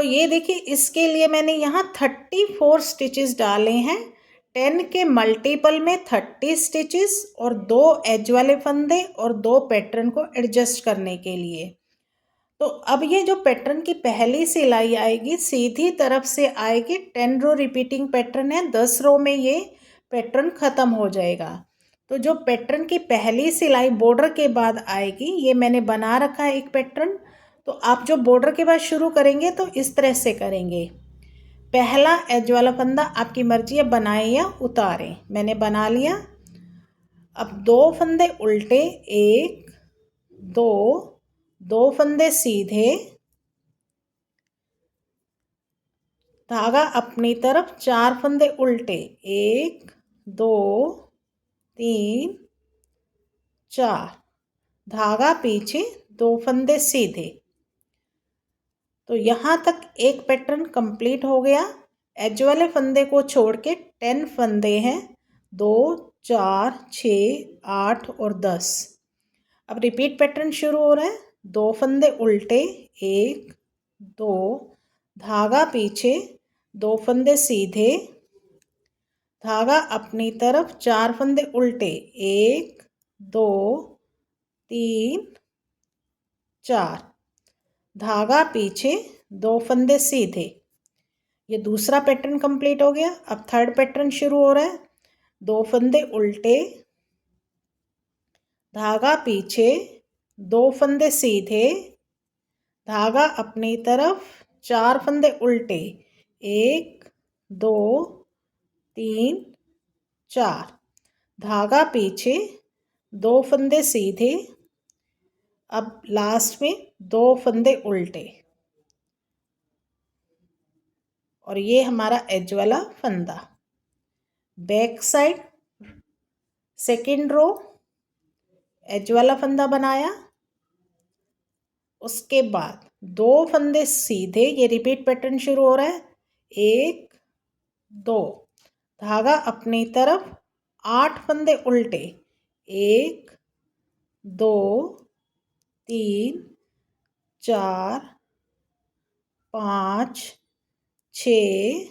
तो ये देखिए इसके लिए मैंने यहाँ 34 स्टिचेस डाले हैं। 10 के मल्टीपल में 30 स्टिचेस और 2 एज वाले फंदे और 2 पैटर्न को एडजस्ट करने के लिए। तो अब ये जो पैटर्न की पहली सिलाई आएगी सीधी तरफ से आएगी। 10 रो रिपीटिंग पैटर्न है, 10 रो में ये पैटर्न ख़त्म हो जाएगा। तो जो पैटर्न की पहली सिलाई बॉर्डर के बाद आएगी, ये मैंने बना रखा है एक पैटर्न। तो आप जो बॉर्डर के बाद शुरू करेंगे तो इस तरह से करेंगे। पहला एज वाला फंदा आपकी मर्जी है बनाएं या उतारें, मैंने बना लिया। अब 2 फंदे उल्टे, 1 2, 2 फंदे सीधे, धागा अपनी तरफ, 4 फंदे उल्टे, 1 2 3 4, धागा पीछे, 2 फंदे सीधे। तो यहाँ तक एक पैटर्न कंप्लीट हो गया। एज वाले फंदे को छोड़ के 10 फंदे हैं, 2 4 6 8 और 10। अब रिपीट पैटर्न शुरू हो रहा है। 2 फंदे उल्टे, 1 2, धागा पीछे, 2 फंदे सीधे, धागा अपनी तरफ, 4 फंदे उल्टे, 1 2 3 4, धागा पीछे, 2 फंदे सीधे। ये दूसरा पैटर्न कंप्लीट हो गया। अब थर्ड पैटर्न शुरू हो रहा है। 2 फंदे उल्टे, धागा पीछे, 2 फंदे सीधे, धागा अपनी तरफ, 4 फंदे उल्टे, 1 2 3 4, धागा पीछे, 2 फंदे सीधे। अब लास्ट में 2 फंदे उल्टे और ये हमारा एज वाला फंदा। Back side second row edge वाला फंदा बनाया। उसके बाद 2 फंदे सीधे, ये रिपीट पैटर्न शुरू हो रहा है। 1 2, धागा अपनी तरफ, 8 फंदे उल्टे, 1 2 3 4 5 6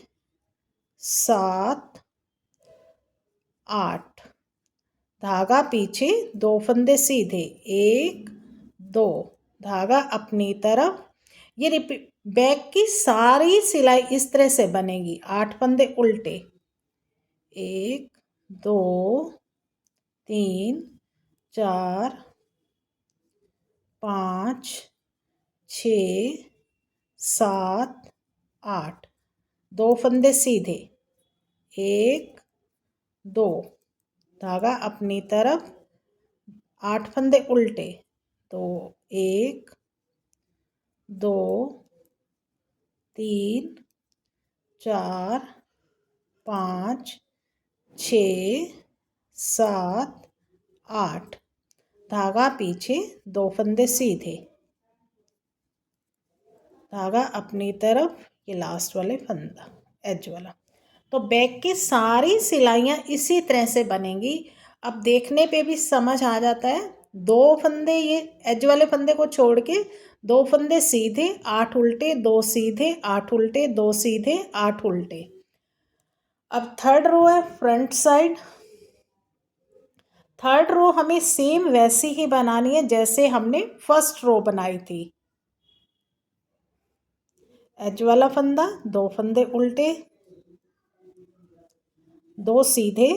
7 8, धागा पीछे, 2 फंदे सीधे, 1 2, धागा अपनी तरफ। ये रिपीट बैक की सारी सिलाई इस तरह से बनेगी। 8 फंदे उल्टे, 1 2 3 4 5 6 7 8, 2 फंदे सीधे, 1 2, धागा अपनी तरफ, 8 फंदे उल्टे, तो 1 2 3 4 5 6 7 8, धागा पीछे, 2 फंदे सीधे, धागा अपनी तरफ, ये लास्ट वाले फंदा एज वाला। तो बैक की सारी सिलाइयाँ इसी तरह से बनेंगी। अब देखने पे भी समझ आ जाता है। 2 फंदे, ये एज वाले फंदे को छोड़ के 2 फंदे सीधे, 8 उल्टे, 2 सीधे, 8 उल्टे, 2 सीधे, 8 उल्टे। अब थर्ड रो है फ्रंट साइड। थर्ड रो हमें सेम वैसी ही बनानी है जैसे हमने फर्स्ट रो बनाई थी। एज वाला फंदा, 2 फंदे उल्टे, 2 सीधे,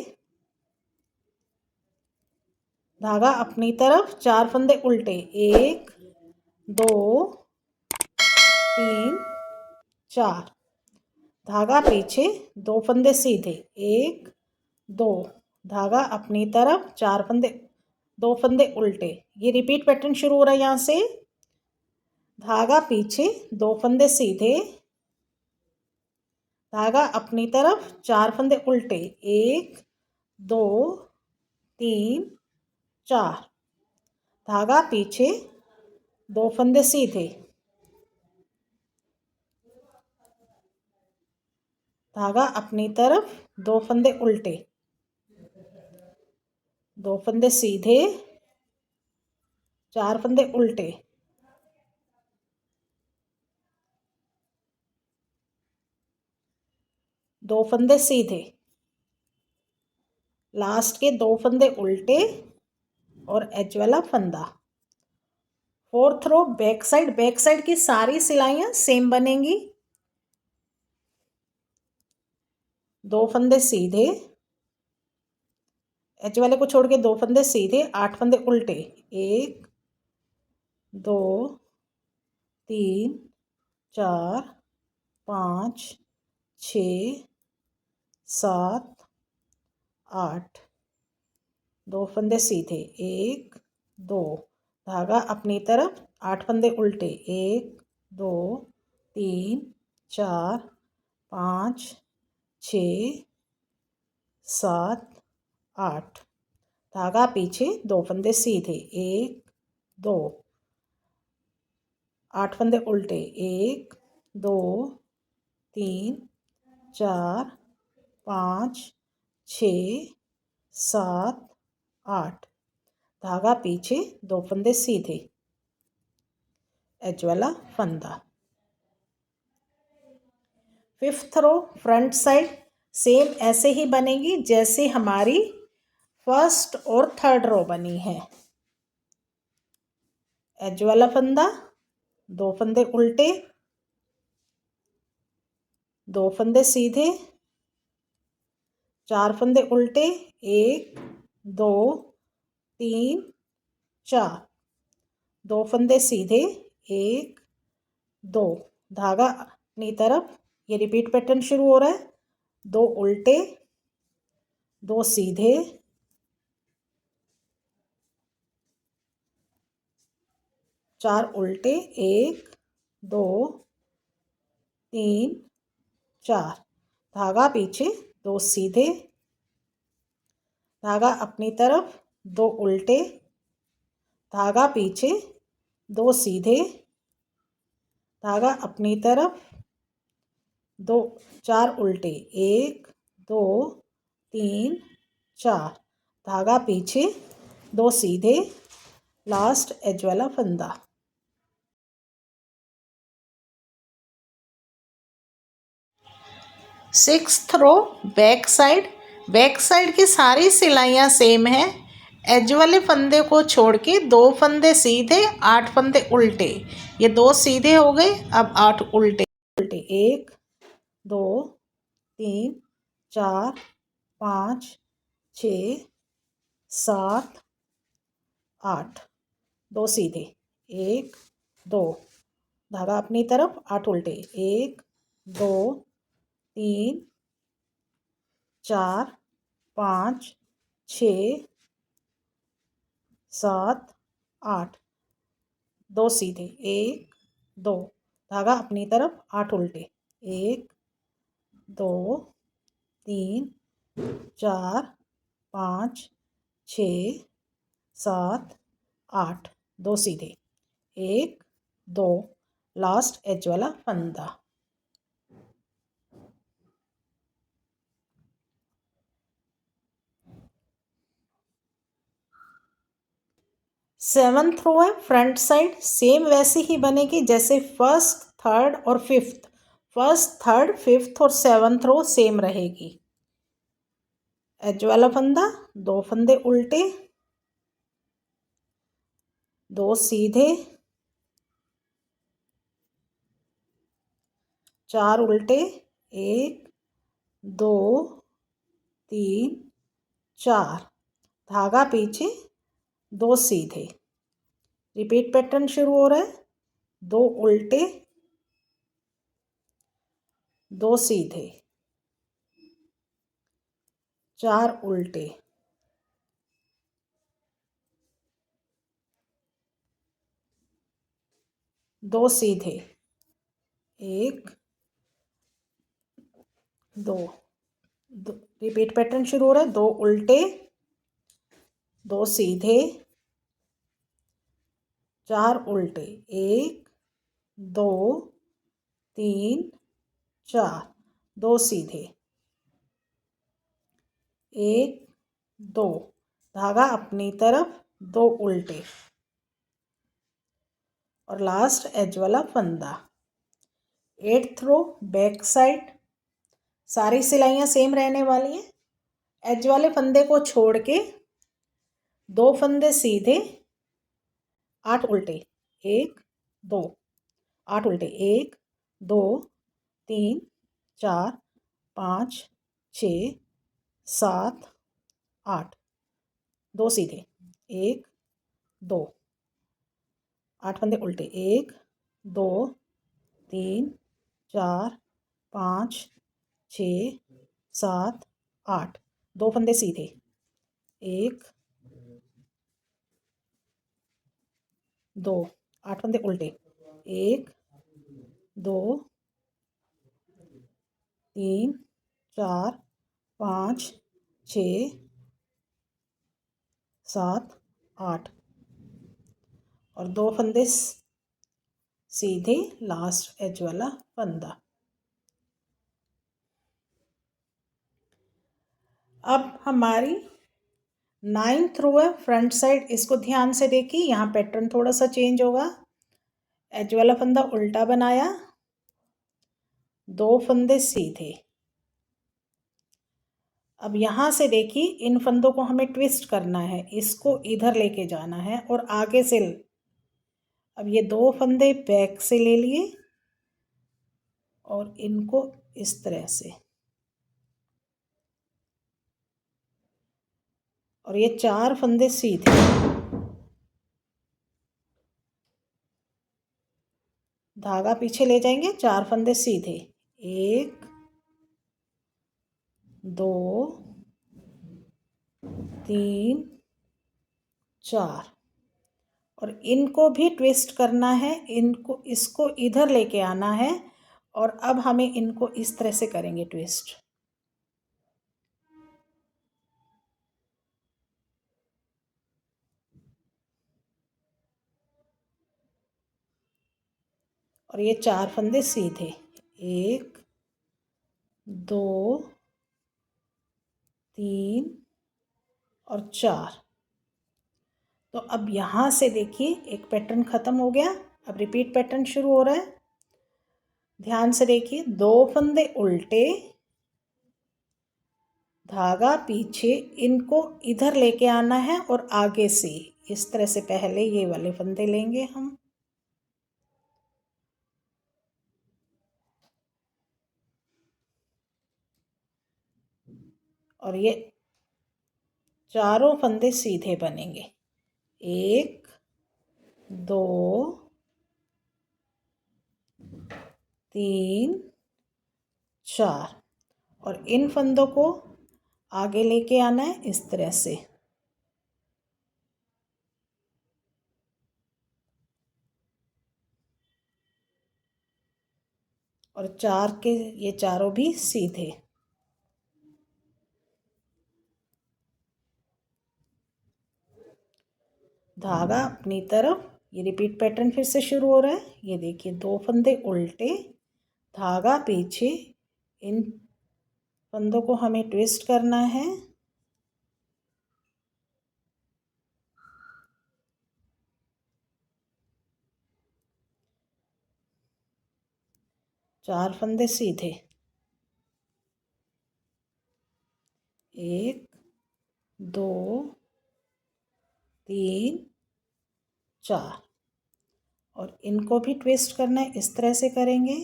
धागा अपनी तरफ, 4 फंदे उल्टे, 1 2 3 4, धागा पीछे, 2 फंदे सीधे, 1 2, धागा अपनी तरफ, 4 फंदे, 2 फंदे उल्टे। ये रिपीट पैटर्न शुरू हो रहा है यहाँ से। धागा पीछे, 2 फंदे सीधे, धागा अपनी तरफ, 4 फंदे उल्टे, 1 2 3 4, धागा पीछे, 2 फंदे सीधे, धागा अपनी तरफ, 2 फंदे उल्टे, 2 फंदे सीधे, 4 फंदे उल्टे, दो फंदे सीधे, लास्ट के दो फंदे उल्टे और एज वाला फंदा। फोर्थ रो बैक साइड की सारी सिलाइयां सेम बनेंगी। दो फंदे सीधे, एच वाले को छोड़ के दो फंदे सीधे, 8 फंदे उल्टे, 1 2 3 4 5 6 7 8, दो फंदे सीधे, 1 2, धागा अपनी तरफ, 8 फंदे उल्टे, 1 2 3 4 5 6 7 8, धागा पीछे, दो फंदे सीधे, 1 2, 8 फंदे उल्टे, 1 2 3 4 5 6 7 8, धागा पीछे, दो फंदे सीधे, एज वाला फंदा। Fifth row front side same ऐसे ही बनेगी जैसे हमारी फर्स्ट और थर्ड रो बनी है। एज वाला फंदा, दो फंदे उल्टे, दो फंदे सीधे, 4 फंदे उल्टे, 1 2 3 4, दो फंदे सीधे, 1 2, धागा अपनी तरफ, ये रिपीट पैटर्न शुरू हो रहा है। दो उल्टे, दो सीधे, 4 उल्टे, 1 2 3 4, धागा पीछे, दो सीधे, धागा अपनी तरफ, दो उल्टे, धागा पीछे, दो सीधे, धागा अपनी तरफ, दो 4 उल्टे, 1 2 3 4, धागा पीछे, दो सीधे, लास्ट एज वाला फंदा। सिक्स्थ रो बैक साइड की सारी सिलाइयाँ सेम है। एज वाले फंदे को छोड़ के दो फंदे सीधे, 8 फंदे उल्टे, ये दो सीधे हो गए, अब 8 उल्टे, 1 2 3 4 5 6 7 8, दो सीधे, 1 2, धागा अपनी तरफ, 8 उल्टे, 1 2 3 4 5 6 7 8, दो सीधे, 1 2, धागा अपनी तरफ, 8 उल्टे, 1 2 3 4 5 6 7 8, दो सीधे, 1 2, लास्ट एज वाला फंदा। सेवंथ रो है फ्रंट साइड, सेम वैसे ही बनेगी जैसे फर्स्ट थर्ड और फिफ्थ। फर्स्ट थर्ड फिफ्थ और सेवंथ रो सेम रहेगी। एज वाला फंदा, दो फंदे उल्टे, दो सीधे, 4 उल्टे, 1 2 3 4, धागा पीछे, दो सीधे, रिपीट पैटर्न शुरू हो रहा है। दो उल्टे, दो सीधे, 4 उल्टे, दो सीधे, 1 2, रिपीट पैटर्न शुरू हो रहा है। दो उल्टे, दो सीधे, 4 उल्टे, 1 2 3 4, दो सीधे, 1 2, धागा अपनी तरफ, दो उल्टे और लास्ट एज वाला फंदा। एट्थ रो बैक साइड, सारी सिलाइयाँ सेम रहने वाली हैं। एज वाले फंदे को छोड़ के 2 फंदे सीधे, 8 उल्टे, 1 2, 8 उल्टे, 1 2 3 4 5 6 7 8, 2 सीधे, 1 2, 8 फंदे उल्टे, 1 2 3 4 5 6 7 8, 2 फंदे सीधे, 1 2, 8 फंदे उल्टे, 1 2 3 4 5 6 7 8, और 2 फंदे सीधे, लास्ट एज वाला फंदा। अब हमारी 9th रो है, फ्रंट साइड। इसको ध्यान से देखिए, यहाँ पैटर्न थोड़ा सा चेंज होगा। एज वाला फंदा उल्टा बनाया, 2 फंदे सीधे। अब यहाँ से देखिए, इन फंदों को हमें ट्विस्ट करना है, इसको इधर लेके जाना है और आगे से। अब ये 2 फंदे बैक से ले लिए और इनको इस तरह से, और ये 4 फंदे सीधे। धागा पीछे ले जाएंगे, 4 फंदे सीधे, 1 2 3 4, और इनको भी ट्विस्ट करना है, इनको, इसको इधर लेके आना है, और अब हमें इनको इस तरह से करेंगे ट्विस्ट। और ये 4 फंदे सीधे, 1 2 3 और 4। तो अब यहाँ से देखिए, एक पैटर्न ख़त्म हो गया, अब रिपीट पैटर्न शुरू हो रहा है। ध्यान से देखिए, 2 फंदे उल्टे, धागा पीछे, इनको इधर लेके आना है और आगे से इस तरह से पहले ये वाले फंदे लेंगे हम, और ये चारों फंदे सीधे बनेंगे, 1 2 3 4, और इन फंदों को आगे लेके आना है इस तरह से, और 4 के ये चारों भी सीधे। धागा अपनी तरफ, ये रिपीट पैटर्न फिर से शुरू हो रहा है। ये देखिए, 2 फंदे उल्टे, धागा पीछे, इन फंदों को हमें ट्विस्ट करना है, चार फंदे सीधे, 1 2 3 4, और इनको भी ट्विस्ट करना है, इस तरह से करेंगे।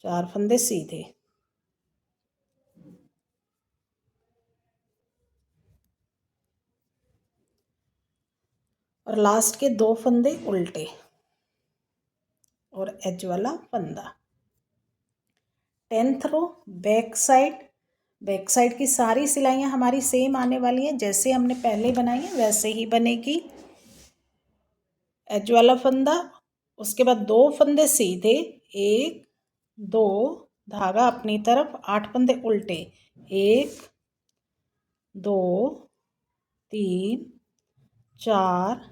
चार फंदे सीधे, और लास्ट के 2 फंदे उल्टे और एज वाला फंदा। 10th रो, बैक साइड। बैक साइड की सारी सिलाइयाँ हमारी सेम आने वाली हैं, जैसे हमने पहले बनाई है वैसे ही बनेगी। एज वाला फंदा, उसके बाद 2 फंदे सीधे, 1 2, धागा अपनी तरफ, 8 फंदे उल्टे, 1 2 3 4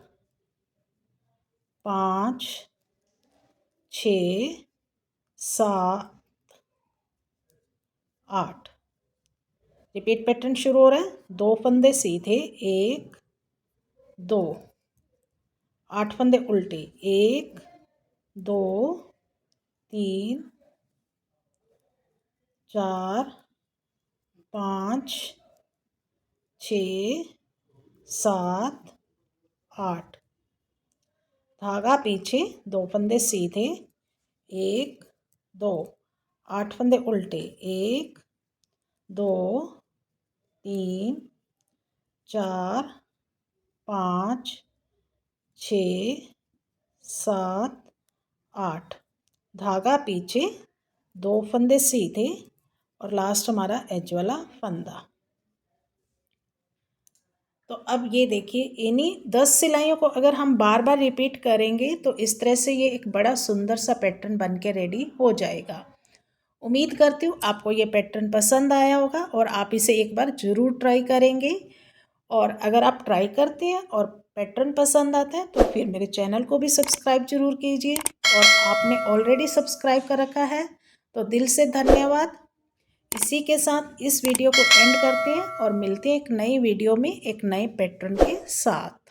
5 6 7 8, रिपीट पैटर्न शुरू हो रहा है। 2 फंदे सीधे, 1 2, 8 फंदे उल्टे, 1 2 3 4 5 6 7 8। धागा पीछे, 2 फंदे सीधे, 1 2, 8 फंदे उल्टे, 1 2 3 4 5 6 7 8। धागा पीछे, 2 फंदे सीधे और लास्ट हमारा एज वाला फंदा। तो अब ये देखिए, इन्हीं 10 सिलाइयों को अगर हम बार बार रिपीट करेंगे तो इस तरह से ये एक बड़ा सुंदर सा पैटर्न बन के रेडी हो जाएगा। उम्मीद करती हूँ आपको ये पैटर्न पसंद आया होगा और आप इसे एक बार ज़रूर ट्राई करेंगे। और अगर आप ट्राई करते हैं और पैटर्न पसंद आता है तो फिर मेरे चैनल को भी सब्सक्राइब जरूर कीजिए। और आपने ऑलरेडी सब्सक्राइब कर रखा है तो दिल से धन्यवाद। इसी के साथ इस वीडियो को एंड करते हैं और मिलते हैं एक नई वीडियो में एक नए पैटर्न के साथ।